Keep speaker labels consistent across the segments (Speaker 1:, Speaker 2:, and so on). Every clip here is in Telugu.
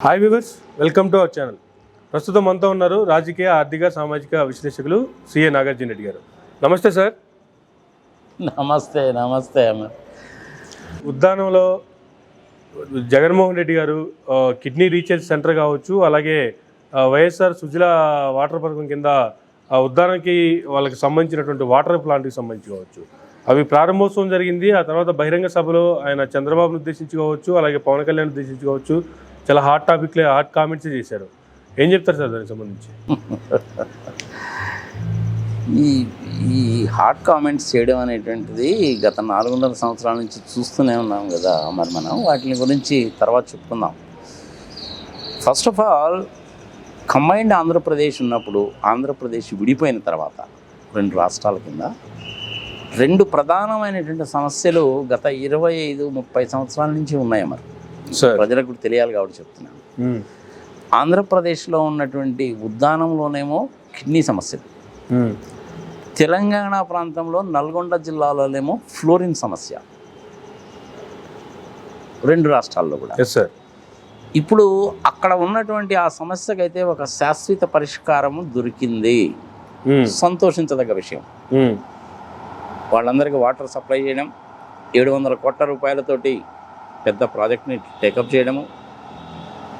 Speaker 1: Hi viewers, welcome to our channel. ప్రస్తుతం మనతో ఉన్నారు రాజకీయ, ఆర్థిక, సామాజిక విశ్లేషకులు సిఏ నాగార్జున రెడ్డి గారు. నమస్తే సార్.
Speaker 2: నమస్తే నమస్తే అమ్మ.
Speaker 1: ఉద్దానంలో జగన్మోహన్ రెడ్డి గారు కిడ్నీ రీఛార్జ్ సెంటర్ కావచ్చు, అలాగే వైఎస్ఆర్ సుజల వాటర్ పథకం కింద ఉద్దానానికి వాళ్ళకి సంబంధించినటువంటి వాటర్ ప్లాంట్కి సంబంధించి కావచ్చు, అవి ప్రారంభోత్సవం జరిగింది. ఆ తర్వాత బహిరంగ సభలో ఆయన చంద్రబాబును ఉద్దేశించి కావచ్చు, అలాగే పవన్ కళ్యాణ్ ఉద్దేశించి కావచ్చు, చాలా హాట్ టాపిక్లే, హాట్ కామెంట్స్ చేశారు. ఏం చెప్తారు సార్ దానికి సంబంధించి?
Speaker 2: ఈ హాట్ కామెంట్స్ చేయడం అనేటువంటిది గత 400 సంవత్సరాల నుంచి చూస్తూనే ఉన్నాం కదా. మరి మనం వాటి గురించి తర్వాత చెప్పుకుందాం. First of all, combined Andhra Pradesh ఉన్నప్పుడు, ఆంధ్రప్రదేశ్ విడిపోయిన తర్వాత 2 రాష్ట్రాల కింద 2 ప్రధానమైనటువంటి సమస్యలు గత 25-30 సంవత్సరాల నుంచి ఉన్నాయి. మరి ప్రజలకు కూడా తెలియాలి కాబట్టి చెప్తున్నాను. ఆంధ్రప్రదేశ్లో ఉన్నటువంటి ఉద్దానంలోనేమో కిడ్నీ సమస్యలు, తెలంగాణ ప్రాంతంలో నల్గొండ జిల్లాలోనేమో ఫ్లోరిన్ సమస్య, 2 రాష్ట్రాల్లో కూడా. ఇప్పుడు అక్కడ ఉన్నటువంటి ఆ సమస్యకైతే ఒక శాశ్వత పరిష్కారం దొరికింది, సంతోషించదగ్గ విషయం. వాళ్ళందరికీ వాటర్ సప్లై చేయడం, 700 కోట్ల రూపాయలతోటి పెద్ద ప్రాజెక్ట్ని టేకప్ చేయడము,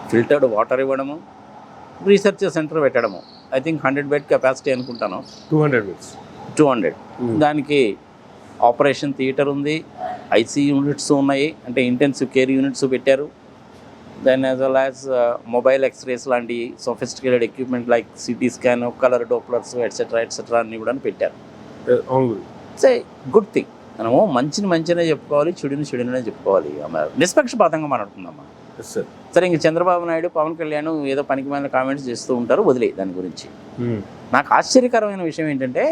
Speaker 2: ఫిల్టర్డ్ వాటర్ ఇవ్వడము, రీసెర్చ్ సెంటర్ పెట్టడము. ఐ థింక్ 100 బెడ్ కెపాసిటీ అనుకుంటాను, 200. దానికి ఆపరేషన్ థియేటర్ ఉంది, ఐసీ యూనిట్స్ ఉన్నాయి, అంటే ఇంటెన్సివ్ కేర్ యూనిట్స్ పెట్టారు. Then as well as mobile x-rays లాంటి sophisticated equipment like CT scan, colour Dopplers etcetera అన్ని కూడా పెట్టారు. It's a good thing. మనము మంచినే చెప్పుకోవాలి, చెడునే చెప్పుకోవాలి. నిష్పక్షపాతంగా మాట్లాడుకుందామా. సరే, ఇంక చంద్రబాబు నాయుడు, పవన్ కళ్యాణ్ ఏదో పనికిమాలిన కామెంట్స్ చేస్తూ ఉంటారు, వదిలే దాని గురించి. నాకు ఆశ్చర్యకరమైన విషయం ఏంటంటే,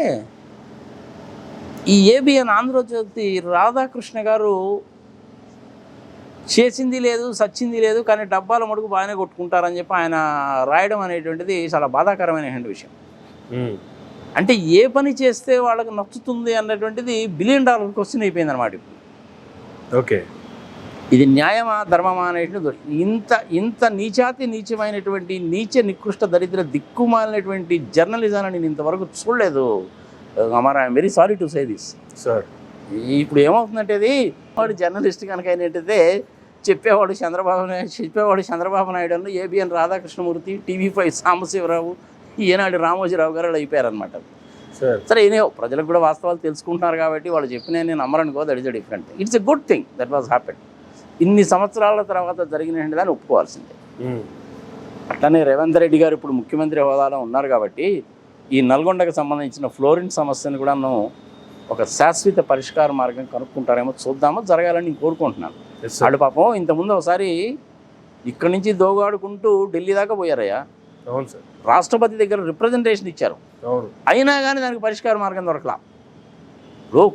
Speaker 2: ఈ ఏబిఎన్ ఆంధ్రజ్యోతి రాధాకృష్ణ గారు చేసింది లేదు, సచ్చింది లేదు, కానీ డబ్బాల మడుగు బాగానే కొట్టుకుంటారని చెప్పి ఆయన రాయడం అనేటువంటిది చాలా బాధాకరమైన విషయం. అంటే ఏ పని చేస్తే వాళ్ళకి నచ్చుతుంది అన్నటువంటిది $1 బిలియన్ క్వశ్చన్ అయిపోయింది అనమాట.
Speaker 1: ఓకే,
Speaker 2: ఇది న్యాయమా, ధర్మమా అనేటువంటి ఇంత నీచమైనటువంటి నికృష్ట దరిద్ర దిక్కుమాలినటువంటి జర్నలిజాన్ని నేను ఇంతవరకు చూడలేదు. I'm very sorry to say this sir. ఇప్పుడు ఏమవుతుందంటే, అది వాడు జర్నలిస్ట్ కనుక అయినట్టయితే చెప్పేవాడు చంద్రబాబు నాయుడు అన్న, ఏబిఎన్ రాధాకృష్ణమూర్తి, TV5 సాంబశివరావు, ఈనాడు రామోజీరావు గారు అయిపోయారనమాట. సరే, ఏదో ప్రజలకు కూడా వాస్తవాలు తెలుసుకుంటున్నారు కాబట్టి వాళ్ళు చెప్పిన నేను నమ్మరనుకో, that is a different. It's a good thing that was happen. ఇన్ని సంవత్సరాల తర్వాత జరిగిన దాన్ని ఒప్పుకోవాల్సిందే. అట్లనే రేవంత్ రెడ్డి గారు ఇప్పుడు ముఖ్యమంత్రి హోదాలో ఉన్నారు కాబట్టి ఈ నల్గొండకు సంబంధించిన ఫ్లోరిన్ సమస్యను కూడా ఒక శాశ్వత పరిష్కార మార్గం కనుక్కుంటారేమో, చూద్దామో, జరగాలని నేను కోరుకుంటున్నాను. వాళ్ళు పాపం ఇంతకుముందు ఒకసారి ఇక్కడి నుంచి దోగాడుకుంటూ ఢిల్లీ దాకా పోయారయ్యా.
Speaker 1: అవును సార్,
Speaker 2: రాష్ట్రపతి దగ్గర రిప్రజెంటేషన్ ఇచ్చారు. అయినా కానీ దానికి పరిష్కార మార్గం దొరకలా.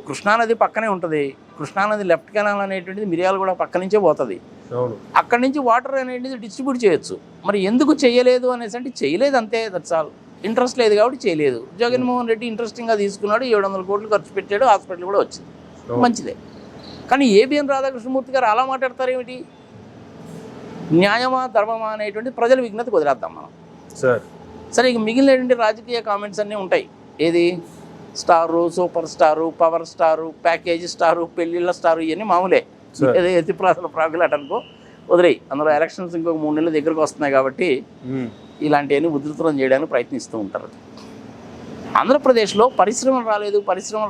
Speaker 2: కృష్ణానది పక్కనే ఉంటుంది, కృష్ణానది లెఫ్ట్ కెనాల్ అనేటువంటిది మిర్యాలగూడ పక్క నుంచే పోతుంది. అక్కడి నుంచి వాటర్ అనేది డిస్ట్రిబ్యూట్ చేయొచ్చు. మరి ఎందుకు చేయలేదు అనేసి అంటే, చేయలేదు అంతే, దట్స్ ఆల్. ఇంట్రెస్ట్ లేదు కాబట్టి చేయలేదు. జగన్మోహన్ రెడ్డి ఇంట్రెస్టింగ్గా తీసుకున్నాడు, 700 కోట్లు ఖర్చు పెట్టాడు, హాస్పిటల్ కూడా వచ్చింది, మంచిదే. కానీ ఏబిఎన్ రాధాకృష్ణమూర్తి గారు అలా మాట్లాడతారు ఏమిటి? న్యాయమా, ధర్మమా అనేటువంటి ప్రజల విజ్ఞతకు వదిలేద్దాం మనం. సరే, ఇక మిగిలినటువంటి రాజకీయ కామెంట్స్ అన్నీ ఉంటాయి. ఏది star, super star, power star, package star, పెళ్ళిళ్ళ స్టారు, ఇవన్నీ మామూలే. ఏదో ఎత్తిప్రాసల ప్రాగులాట అనుకో, వదిలేయి. అందులో ఎలక్షన్స్ ఇంకొక 3 నెలలు దగ్గరకు వస్తున్నాయి కాబట్టి ఇలాంటివన్నీ ఉధృతం చేయడానికి ప్రయత్నిస్తూ ఉంటారు. ఆంధ్రప్రదేశ్లో పరిశ్రమలు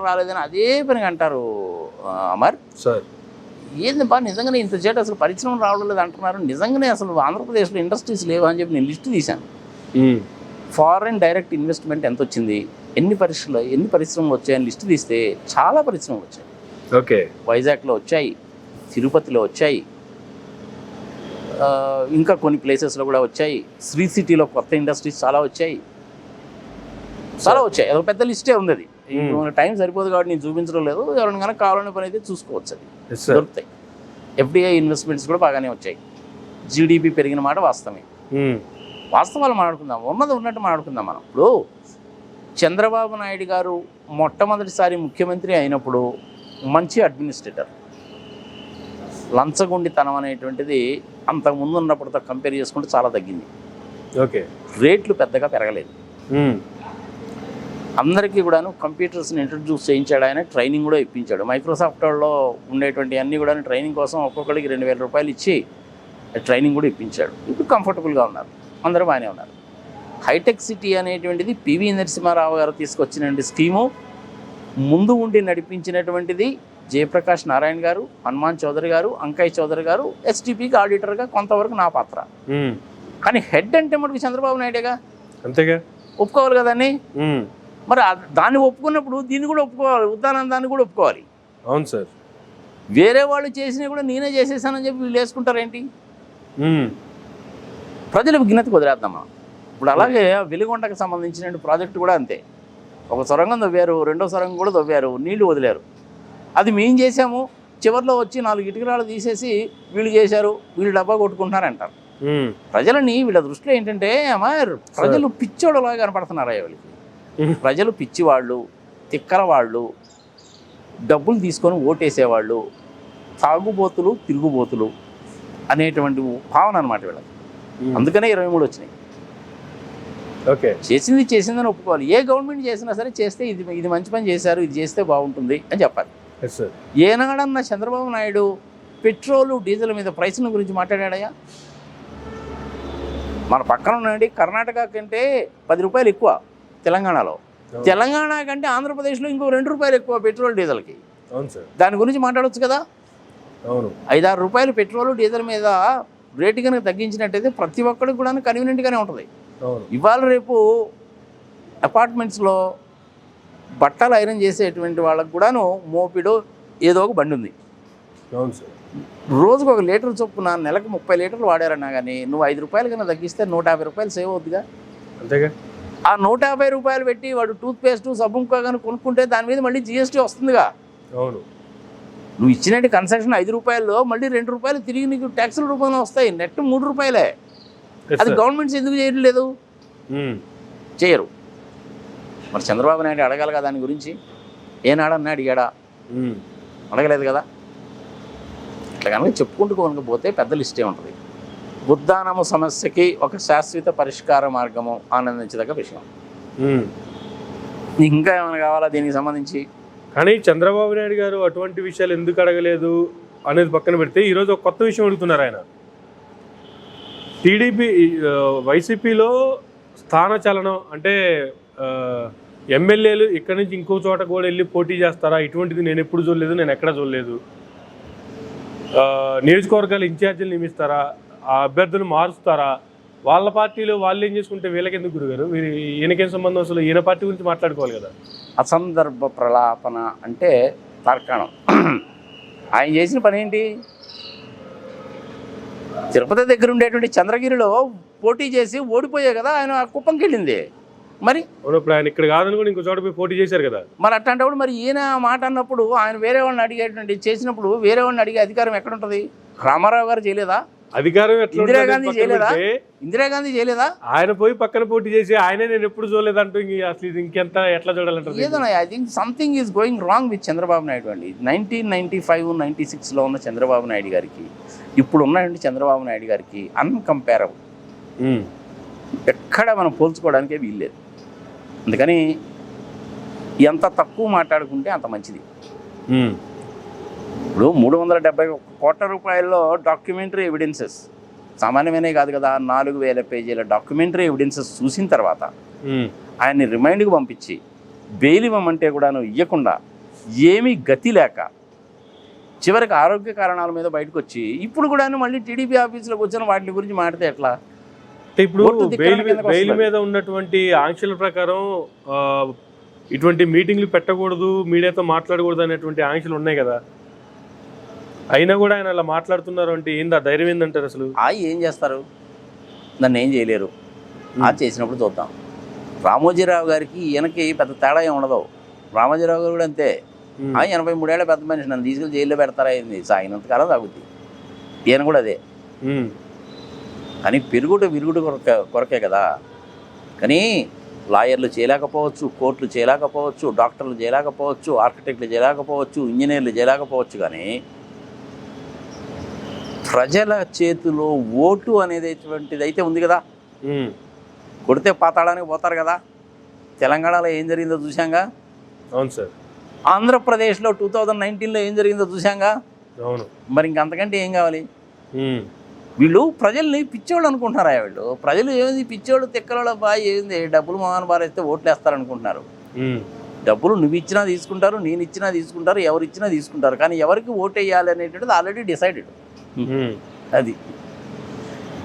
Speaker 2: రాలేదని అదే పనిగా అంటారు అమర్. ఏంది బా, నిజంగానే ఇంత చేట అసలు పరిశ్రమలు రావడం లేదు అంటున్నారు. నిజంగానే అసలు ఆంధ్రప్రదేశ్లో ఇండస్ట్రీస్ లేవా అని చెప్పి నేను లిస్టు తీశాను. ఫారెన్ డైరెక్ట్ ఇన్వెస్ట్మెంట్ ఎంత వచ్చింది, ఎన్ని పరిశ్రమలు వచ్చాయని లిస్టు తీస్తే చాలా పరిశ్రమలు వచ్చాయి.
Speaker 1: ఓకే,
Speaker 2: వైజాగ్లో వచ్చాయి, తిరుపతిలో వచ్చాయి, ఇంకా కొన్ని ప్లేసెస్లో కూడా వచ్చాయి. శ్రీ సిటీలో కొత్త ఇండస్ట్రీస్ చాలా వచ్చాయి. అదొక పెద్ద లిస్టే ఉంది. అది టైం సరిపోదు కాబట్టి నేను చూపించడం లేదు. ఎవరైనా కనుక కావాలనే పని అయితే చూసుకోవచ్చు, అది దొరుకుతాయి. FDI ఇన్వెస్ట్మెంట్స్ కూడా బాగానే వచ్చాయి. GDP పెరిగిన మాట వాస్తవమే. వాస్తవాలు మాట్లాడుకుందాం, ఉన్నట్టు మాట్లాడుకుందాం మనం. ఇప్పుడు చంద్రబాబు నాయుడు గారు మొట్టమొదటిసారి ముఖ్యమంత్రి అయినప్పుడు మంచి అడ్మినిస్ట్రేటర్, లంచగొండితనం అనేటువంటిది అంతకుముందు ఉన్నప్పటితో కంపేర్ చేసుకుంటే చాలా తగ్గింది.
Speaker 1: ఓకే.
Speaker 2: రేట్లు పెద్దగా పెరగలేదు. అందరికీ కూడాను కంప్యూటర్స్ని ఇంట్రడ్యూస్ చేయించాడు ఆయన, ట్రైనింగ్ కూడా ఇప్పించాడు. మైక్రోసాఫ్ట్ వాళ్ళు ఉండేటువంటి అన్నీ కూడా ట్రైనింగ్ కోసం ఒక్కొక్కరికి 2,000 రూపాయలు ఇచ్చి ట్రైనింగ్ కూడా ఇప్పించాడు. ఇప్పుడు కంఫర్టబుల్గా ఉన్నారు, అందరూ బాగానే ఉన్నారు. హైటెక్ సిటీ అనేటువంటిది పివి నరసింహారావు గారు తీసుకొచ్చినటువంటి స్కీము, ముందు ఉండి నడిపించినటువంటిది జయప్రకాష్ నారాయణ గారు, హనుమాన్ చౌదరి గారు, అంకయ్య చౌదరి గారు, ఎస్టీపీకి ఆడిటర్గా కొంతవరకు నా పాత్ర. కానీ హెడ్ అంటే మటుకు చంద్రబాబు నాయుడేగా,
Speaker 1: అంతేగా,
Speaker 2: ఒప్పుకోవాలి కదండి. మరి దాన్ని ఒప్పుకున్నప్పుడు దీన్ని కూడా ఒప్పుకోవాలి, ఉద్దానందాన్ని కూడా ఒప్పుకోవాలి.
Speaker 1: అవును సార్.
Speaker 2: వేరే వాళ్ళు చేసినవి కూడా నేనే చేసేసానని చెప్పి వీళ్ళు వేసుకుంటారేంటి? ప్రజల విజ్ఞతకు వదిలేద్దామా. ఇప్పుడు అలాగే వెలిగొండకు సంబంధించిన ప్రాజెక్టు కూడా అంతే. ఒక సొరంగం తవ్వారు, రెండో సొరంగం కూడా తవ్వారు, నీళ్లు వదిలేరు. అది మేము చేసాము, చివరిలో వచ్చి 4 ఇటుకరాలు తీసేసి వీళ్ళు చేశారు, వీళ్ళు డబ్బా కొట్టుకుంటున్నారంటారు. ప్రజలని వీళ్ళ దృష్టిలో ఏంటంటే ప్రజలు పిచ్చోడులాగా కనపడుతున్నారు. వీళ్ళకి ప్రజలు పిచ్చివాళ్ళు, తిక్కల వాళ్ళు, డబ్బులు తీసుకొని ఓటేసేవాళ్ళు, తాగుబోతులు, తిరుగుబోతులు అనేటువంటి భావన అనమాట వీళ్ళకి. అందుకనే 23 వచ్చినాయి.
Speaker 1: ఓకే.
Speaker 2: చేసిందని ఒప్పుకోవాలి. ఏ గవర్నమెంట్ చేసినా సరే చేస్తే ఇది మంచి పని చేశారు, ఇది చేస్తే బాగుంటుంది అని చెప్పాలి. ఏనాడన్నా చంద్రబాబు నాయుడు పెట్రోలు డీజిల్ మీద ప్రైస్ల గురించి మాట్లాడాడయా? మన పక్కన ఉండండి, కర్ణాటక కంటే 10 రూపాయలు ఎక్కువ తెలంగాణలో, తెలంగాణ కంటే ఆంధ్రప్రదేశ్లో ఇంకో 2 రూపాయలు ఎక్కువ పెట్రోల్ డీజిల్కి. దాని గురించి మాట్లాడవచ్చు కదా. 5-6 రూపాయలు పెట్రోల్ డీజిల్ మీద రేటు కనుక తగ్గించినట్టయితే ప్రతి ఒక్కరికి కూడా కన్వీనియంట్గానే ఉంటుంది. ఇవాళ రేపు అపార్ట్మెంట్స్లో బట్టలు ఐరన్ చేసేటువంటి వాళ్ళకు కూడాను మోపిడో ఏదో ఒక బండి ఉంది. రోజుకు 1 లీటర్ చొప్పున నెలకు 30 లీటర్లు వాడారన్నా కానీ నువ్వు 5 రూపాయలు కన్నా తగ్గిస్తే 150 రూపాయలు సేవ్ అవుతుందిగా.
Speaker 1: అంతేగా.
Speaker 2: ఆ 150 రూపాయలు పెట్టి వాడు టూత్పేస్ట్, సబ్బుంకా కానీ కొనుక్కుంటే దాని మీద మళ్ళీ జిఎస్టీ వస్తుందిగా.
Speaker 1: అవును.
Speaker 2: నువ్వు ఇచ్చినట్టు కన్సెషన్ 5 రూపాయల్లో మళ్ళీ 2 రూపాయలు తిరిగి నీకు ట్యాక్సుల రూపంలో వస్తాయి. నెట్ 3 రూపాయలే. అది గవర్నమెంట్స్ ఎందుకు చేయట్లేదు? చేయరు. మరి చంద్రబాబు నాయుడు అడగాలి కదా దాని గురించి. ఏనాడన్నా అడిగాడా? అడగలేదు కదా. ఇట్లా కనుక చెప్పుకుంటూ కనుక పోతే పెద్ద లిస్టే ఉంటుంది. ఉద్దానము సమస్యకి ఒక శాశ్వత పరిష్కార మార్గము ఆనందించదగ్గ విషయం. ఇంకా ఏమైనా కావాలా దీనికి సంబంధించి?
Speaker 1: కానీ చంద్రబాబు నాయుడు గారు అటువంటి విషయాలు ఎందుకు అడగలేదు అనేది పక్కన పెడితే ఈరోజు ఒక కొత్త విషయం అడుగుతున్నారు ఆయన. టీడీపీ వైసీపీలో స్థానచలనం అంటే ఎమ్మెల్యేలు ఇక్కడి నుంచి ఇంకో చోట కూడా వెళ్ళి పోటీ చేస్తారా? ఇటువంటిది నేను ఎప్పుడు చూడలేదు, నేను ఎక్కడ చూడలేదు. నియోజకవర్గాలు ఇన్ఛార్జీలు నియమిస్తారా? ఆ అభ్యర్థులు మారుస్తారా? వాళ్ళ పార్టీలో వాళ్ళు ఏం చేసుకుంటే వీళ్ళకి ఎందుకు గురుగారు? ఈయనకేం సంబంధం? అసలు ఈయన పార్టీ గురించి మాట్లాడుకోవాలి కదా.
Speaker 2: అసందర్భ ప్రలాపన అంటే తార్కాణం. ఆయన చేసిన పని ఏంటి? తిరుపతి దగ్గర ఉండేటువంటి చంద్రగిరిలో పోటీ చేసి ఓడిపోయే కదా ఆయన కుప్పంకి వెళ్ళింది. మరి
Speaker 1: ఇప్పుడు ఆయన ఇక్కడ కాదని కూడా ఇంకో చోట పోయి పోటీ చేశారు కదా.
Speaker 2: మరి అట్లాంటప్పుడు మరి ఈయన మాట అన్నప్పుడు ఆయన వేరే వాళ్ళని అడిగేటువంటి చేసినప్పుడు వేరే వాళ్ళని అడిగే అధికారం ఎక్కడ ఉంటుంది? రామారావు గారు చేయలేదా?
Speaker 1: అధికారం ఎట్లా?
Speaker 2: ఇందిరాగాంధీ చేయలేదా? ఇందిరాగాంధీ చేయలేదా?
Speaker 1: ఆయన పోయి పక్కన పోటీ చేసి ఆయనే నేను ఎప్పుడు చూడలేదంటూ అసలు ఇంకెంత ఎట్లా చూడాలంటారు?
Speaker 2: ఏదన్నా I think something is going wrong with Chandrababu Naidu అండి. 1995-96లో ఉన్న చంద్రబాబు నాయుడు గారికి ఇప్పుడు ఉన్నటువంటి చంద్రబాబు నాయుడు గారికి అన్కంపేరబుల్. ఎక్కడ మనం పోల్చుకోవడానికే వీల్లేదు. అందుకని ఎంత తక్కువ మాట్లాడుకుంటే అంత మంచిది. ఇప్పుడు 371 కోట్ల రూపాయల్లో డాక్యుమెంటరీ ఎవిడెన్సెస్ సామాన్యమైనవి కాదు కదా. 4000 పేజీల డాక్యుమెంటరీ ఎవిడెన్సెస్ చూసిన తర్వాత ఆయన్ని రిమైండ్కి పంపించి బెయిల్ ఇవ్వమంటే కూడాను ఇవ్వకుండా ఏమీ గతి లేక చివరికి ఆరోగ్య కారణాల మీద బయటకు వచ్చి ఇప్పుడు కూడా మళ్ళీ టీడీపీ ఆఫీసులోకి వచ్చిన వాటి గురించి మాట్లాడితే ఎట్లా?
Speaker 1: ఇప్పుడు బెయిల్ మీద ఉన్నటువంటి ఆంక్షల ప్రకారం ఇటువంటి మీటింగ్లు పెట్టకూడదు, మీడియాతో మాట్లాడకూడదు అనేటువంటి ఆంక్షలు ఉన్నాయి కదా. అయినా కూడా ఆయన అలా మాట్లాడుతున్నారు అంటే ఏంది? ఆ ధైర్యం ఏందంటారు అసలు?
Speaker 2: ఏం చేస్తారు? నన్ను ఏం చేయలేరు. చేసినప్పుడు చూద్దాం. రామోజీరావు గారికి ఈయనకి పెద్ద తేడా ఏమి ఉండదు. రామోజీరావు గారు కూడా అంతే. 83 ఏళ్ళ పెద్ద మనిషి, నన్ను తీసుకెళ్ళి జైల్లో పెడతారా అయింది. సాగినంతకాలం తాగుద్ది. ఈయన కూడా అదే. కానీ విరుగుడు కొరకే కదా. కానీ లాయర్లు చేయలేకపోవచ్చు, కోర్టులు చేయలేకపోవచ్చు, డాక్టర్లు చేయలేకపోవచ్చు, ఆర్కిటెక్ట్లు చేయలేకపోవచ్చు, ఇంజనీర్లు చేయలేకపోవచ్చు. కానీ ప్రజల చేతిలో ఓటు అనేటువంటిది అయితే ఉంది కదా,
Speaker 1: ఉమ్,
Speaker 2: కొడితే పాతాళానికి పోతారు కదా. తెలంగాణలో ఏం జరిగిందో చూసాంగా,
Speaker 1: అవును సార్,
Speaker 2: ఆంధ్రప్రదేశ్లో 2019లో ఏం జరిగిందో చూసాంగా.
Speaker 1: అవును,
Speaker 2: మరి ఇంకంతకంటే ఏం కావాలి?
Speaker 1: ఉమ్,
Speaker 2: వీళ్ళు ప్రజల్ని పిచ్చోళ్ళు అనుకుంటున్నారా? వీళ్ళు ప్రజలు ఏమిది పిచ్చోళ్ళు తిక్కల బాగా ఏంది, డబ్బులు మోహన్ బారేస్తే ఓట్లు వేస్తారనుకుంటున్నారు.
Speaker 1: ఉమ్,
Speaker 2: డబ్బులు నువ్వు ఇచ్చినా తీసుకుంటారు, నేను ఇచ్చినా తీసుకుంటారు, ఎవరు ఇచ్చినా తీసుకుంటారు. కానీ ఎవరికి ఓటు వేయాలి అనేటువంటిది ఆల్రెడీ డిసైడెడ్.
Speaker 1: ఉమ్,
Speaker 2: అది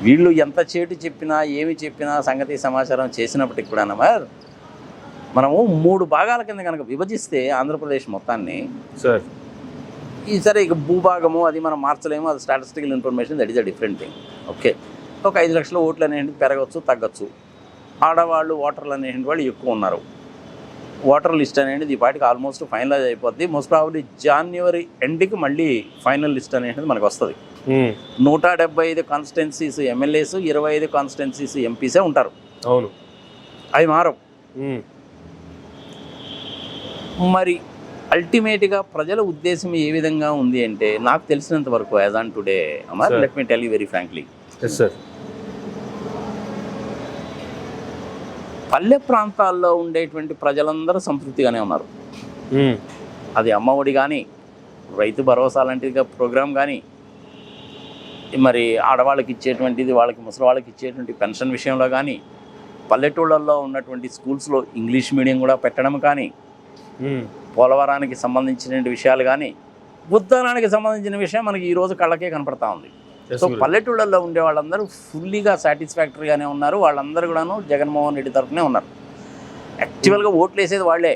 Speaker 2: వీళ్ళు ఎంత చేటు చెప్పినా ఏమి చెప్పినా సంగతి సమాచారం చేసినప్పటికి కూడా మనము 3 భాగాల కింద కనుక విభజిస్తే ఆంధ్రప్రదేశ్ మొత్తాన్ని,
Speaker 1: సార్,
Speaker 2: ఈ సరే ఇక భూభాగము అది మనం మార్చలేము, అది statistical information, that is a different thing. Okay, ఒక 5 లక్షల ఓట్లు అనేవి పెరగచ్చు తగ్గచ్చు. ఆడవాళ్ళు ఓటర్లు అనేటువంటి వాళ్ళు ఎక్కువ ఉన్నారు. ఓటర్ లిస్ట్ అనేది ఈ పాటికి ఆల్మోస్ట్ ఫైనలైజ్ అయిపోద్ది. మోస్ట్ ప్రాబబ్లీ జనవరి ఎండ్కి మళ్ళీ ఫైనల్ లిస్ట్ అనేది మనకు వస్తుంది. 175 కాన్స్టిట్యున్సీస్ ఎమ్మెల్యేస్, 25 కాన్స్టిట్యున్సీస్ ఎంపీసే ఉంటారు.
Speaker 1: అవును,
Speaker 2: అవి మారవు.
Speaker 1: ఉమ్,
Speaker 2: మరి అల్టిమేట్గా ప్రజల ఉద్దేశం ఏ విధంగా ఉంది అంటే, నాకు తెలిసినంత వరకు as on today Amar,
Speaker 1: Sir.
Speaker 2: Let me tell you very frankly,
Speaker 1: yes sir,
Speaker 2: పల్లె ప్రాంతాల్లో ఉండేటువంటి ప్రజలందరూ సంతృప్తిగానే ఉన్నారు.
Speaker 1: ఉమ్,
Speaker 2: అది అమ్మఒడి కానీ, రైతు భరోసా లాంటిది ప్రోగ్రాం కానీ, మరి ఆడవాళ్ళకి ఇచ్చేటువంటిది, వాళ్ళకి ముసలి వాళ్ళకి ఇచ్చేటువంటి పెన్షన్ విషయంలో కానీ, పల్లెటూళ్ళల్లో ఉన్నటువంటి స్కూల్స్లో ఇంగ్లీష్ మీడియం కూడా పెట్టడం కానీ,
Speaker 1: ఉమ్,
Speaker 2: పోలవరానికి సంబంధించిన విషయాలు కానీ, ఉద్దానానికి సంబంధించిన విషయం మనకి ఈరోజు కళ్ళకే కనపడతా ఉంది.
Speaker 1: yes,
Speaker 2: సో
Speaker 1: గురు.
Speaker 2: పల్లెటూళ్ళల్లో ఉండే వాళ్ళందరూ ఫుల్లీగా సాటిస్ఫాక్టరీగానే ఉన్నారు. వాళ్ళందరూ కూడాను జగన్మోహన్ రెడ్డి తరఫునే ఉన్నారు. యాక్చువల్గా ఓట్లు వేసేది వాళ్ళే.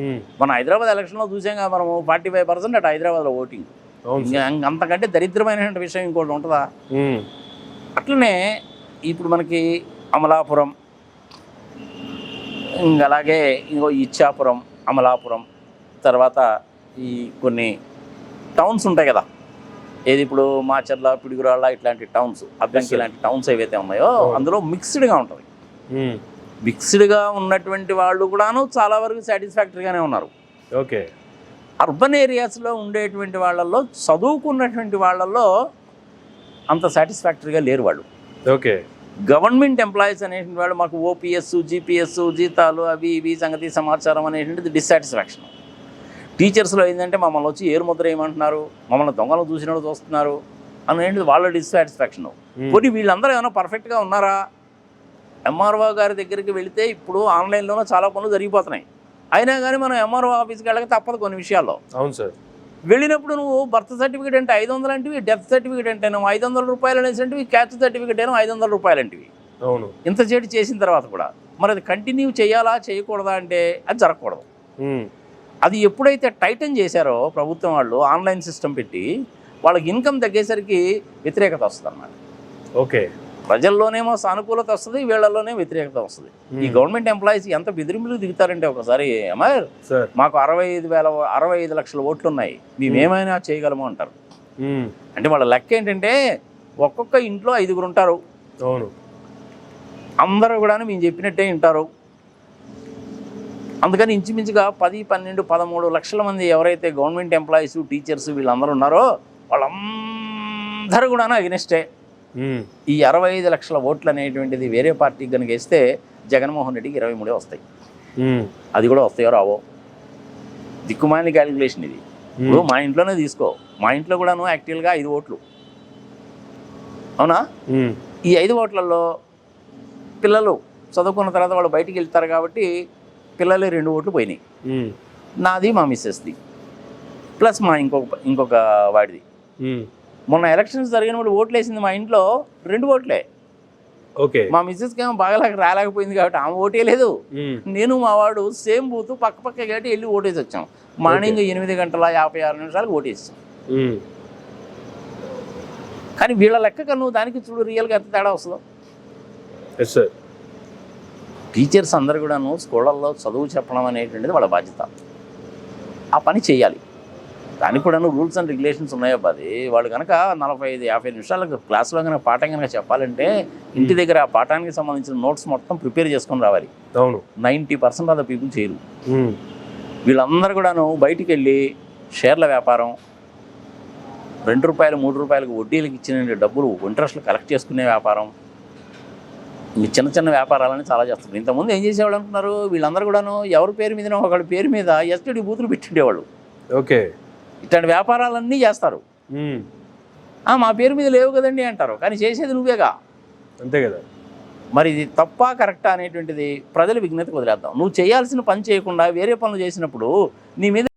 Speaker 1: ఉమ్,
Speaker 2: మన హైదరాబాద్ ఎలక్షన్లో చూసాం కదా మనము, 45% అటు హైదరాబాద్లో ఓటింగ్.
Speaker 1: అవును సార్,
Speaker 2: అంతకంటే దరిద్రమైన విషయం ఇంకోటి ఉంటుందా?
Speaker 1: ఉమ్,
Speaker 2: అట్లనే ఇప్పుడు మనకి అమలాపురం, అలాగే ఇంకో ఇచ్చాపురం, అమలాపురం, తర్వాత ఈ కొన్ని టౌన్స్ ఉంటాయి కదా, ఏది ఇప్పుడు మాచర్ల, పిడుగురాళ్ళ ఇట్లాంటి టౌన్స్, అద్దంకి ఇలాంటి టౌన్స్ ఏవైతే ఉన్నాయో అందులో మిక్స్డ్గా ఉంటుంది.
Speaker 1: ఉమ్,
Speaker 2: మిక్స్డ్గా ఉన్నటువంటి వాళ్ళు కూడాను చాలా వరకు సాటిస్ఫాక్టరీగానే ఉన్నారు.
Speaker 1: ఓకే,
Speaker 2: అర్బన్ ఏరియాస్లో ఉండేటువంటి వాళ్ళల్లో, చదువుకున్నటువంటి వాళ్ళల్లో అంత సాటిస్ఫాక్టరీగా లేరు వాళ్ళు.
Speaker 1: ఓకే,
Speaker 2: గవర్నమెంట్ ఎంప్లాయీస్ అనేటువంటి వాళ్ళు మాకు ఓపీఎస్, జీపీఎస్, జీతాలు అవి ఇవి సంగతి సమాచారం అనేటువంటిది డిస్సాటిస్ఫాక్షన్. టీచర్స్లో ఏంటంటే మమ్మల్ని వచ్చి ఏరు ముద్ర ఏమంటున్నారు, మమ్మల్ని దొంగలు చూసినట్టు చూస్తున్నారు అనేది వాళ్ళ డిస్సాటిస్ఫాక్షన్. పోనీ వీళ్ళందరూ ఏమైనా పర్ఫెక్ట్గా ఉన్నారా? ఎంఆర్ఓ గారి దగ్గరికి వెళితే ఇప్పుడు ఆన్లైన్లోనే చాలా పనులు జరిగిపోతున్నాయి. అయినా కానీ మనం ఎంఆర్ఓ ఆఫీస్కి వెళ్ళక తప్పదు కొన్ని విషయాల్లో.
Speaker 1: అవును సార్,
Speaker 2: వెళ్ళినప్పుడు నువ్వు బర్త్ సర్టిఫికేట్ అంటే 500 అంటివి, డెత్ సర్టిఫికేట్ అంటే నువ్వు 500 రూపాయలు అనేసి, క్యాస్ట్ సర్టిఫికేట్ అయినా 500 రూపాయలు అంటివి.
Speaker 1: అవును,
Speaker 2: ఇంత చేటు చేసిన తర్వాత కూడా మరి అది కంటిన్యూ చేయాలా చేయకూడదా అంటే అది జరగకూడదు.
Speaker 1: ఉమ్,
Speaker 2: అది ఎప్పుడైతే టైటన్ చేశారో ప్రభుత్వం వాళ్ళు, ఆన్లైన్ సిస్టమ్ పెట్టి, వాళ్ళకి ఇన్కమ్ తగ్గేసరికి వ్యతిరేకత వస్తుంది అన్నమాట.
Speaker 1: ఓకే,
Speaker 2: ప్రజల్లోనేమో సానుకూలత వస్తుంది, వీళ్ళల్లోనే వ్యతిరేకత వస్తుంది. ఈ గవర్నమెంట్ ఎంప్లాయీస్ ఎంత బెదిరింపులు దిగుతారంటే ఒకసారి, అమర్
Speaker 1: సార్,
Speaker 2: మాకు 65 లక్షల ఓట్లు ఉన్నాయి, మేమేమైనా చేయగలము అంటారు.
Speaker 1: ఉమ్,
Speaker 2: అంటే వాళ్ళ లెక్క ఏంటంటే ఒక్కొక్క ఇంట్లో 5గురు ఉంటారు.
Speaker 1: అవును,
Speaker 2: అందరూ కూడా మేము చెప్పినట్టే వింటారు. అందుకని ఇంచుమించుగా 10, 12, 13 లక్షల మంది ఎవరైతే గవర్నమెంట్ ఎంప్లాయీస్, టీచర్స్ వీళ్ళందరూ ఉన్నారో వాళ్ళందరూ కూడా అగెనిస్టే.
Speaker 1: ఉమ్,
Speaker 2: ఈ 65 లక్షల ఓట్లు అనేటువంటిది వేరే పార్టీకి కనుక వేస్తే జగన్మోహన్ రెడ్డికి 23 వస్తాయి.
Speaker 1: ఉమ్,
Speaker 2: అది కూడా వస్తాయో రావో, దిక్కుమాలిన క్యాలిక్యులేషన్ ఇది. ఇప్పుడు మా ఇంట్లోనే తీసుకో, మా ఇంట్లో కూడాను యాక్చువల్గా 5 ఓట్లు, అవునా?
Speaker 1: ఉమ్,
Speaker 2: ఈ 5 ఓట్లలో పిల్లలు చదువుకున్న తర్వాత వాళ్ళు బయటికి వెళ్తారు కాబట్టి పిల్లలే 2 ఓట్లు పోయినాయి.
Speaker 1: ఉమ్,
Speaker 2: నాది, మా మిస్సెస్ది, ప్లస్ మా ఇంకొక వాడిది.
Speaker 1: ఉమ్,
Speaker 2: మొన్న ఎలక్షన్స్ జరిగినప్పుడు ఓట్లు వేసింది మా ఇంట్లో 2 ఓట్లే.
Speaker 1: ఓకే,
Speaker 2: మా మిస్సెస్కి ఏమో బాగా రాలేకపోయింది కాబట్టి ఆమె ఓటే లేదు.
Speaker 1: ఉమ్,
Speaker 2: నేను మా వాడు సేమ్ బూత్ పక్క కాబట్టి వెళ్ళి ఓటేసి వచ్చాం. మార్నింగ్ 8:56 ఓటేసాం.
Speaker 1: ఉమ్,
Speaker 2: కానీ వీళ్ళ లెక్క నువ్వు దానికి చూడు రియల్గా ఎంత తేడా వస్తుందో.
Speaker 1: ఎస్ సార్,
Speaker 2: టీచర్స్ అందరు కూడాను స్కూళ్ళల్లో చదువు చెప్పడం అనేటువంటిది వాళ్ళ బాధ్యత. ఆ పని చేయాలి. దానికి కూడాను రూల్స్ అండ్ రెగ్యులేషన్స్ ఉన్నాయో అది. వాళ్ళు కనుక 45-50 నిమిషాలకు క్లాస్లో కనుక పాఠం కనుక చెప్పాలంటే ఇంటి దగ్గర ఆ పాఠానికి సంబంధించిన నోట్స్ మొత్తం ప్రిపేర్ చేసుకొని రావాలి.
Speaker 1: అవును,
Speaker 2: 90% ఆఫ్ ద పీపుల్ చేయరు.
Speaker 1: ఉమ్,
Speaker 2: వీళ్ళందరూ కూడాను బయటికి వెళ్ళి షేర్ల వ్యాపారం, రూపాయలు 3 రూపాయలకు వడ్డీలకు ఇచ్చిన డబ్బులు ఇంట్రెస్ట్లు కలెక్ట్ చేసుకునే వ్యాపారం, ఈ చిన్న చిన్న వ్యాపారాలని చాలా చేస్తున్నారు. ఇంతకుముందు ఏం చేసేవాళ్ళు అనుకున్నారు, వీళ్ళందరూ కూడాను ఎవరి పేరు మీదనో ఒకళ్ళ పేరు మీద ఎస్టీడీ బూతులు పెట్టిండేవాళ్ళు.
Speaker 1: ఓకే,
Speaker 2: ఇట్లాంటి వ్యాపారాలన్నీ చేస్తారు. మా పేరు మీద లేవు కదండి అంటారు, కానీ చేసేది నువ్వేగా.
Speaker 1: అంతే కదా.
Speaker 2: మరి ఇది తప్ప కరెక్టా అనేటువంటిది ప్రజల విజ్ఞతకు వదిలేద్దాం. నువ్వు చేయాల్సిన పని చేయకుండా వేరే పనులు చేసినప్పుడు నీ మీద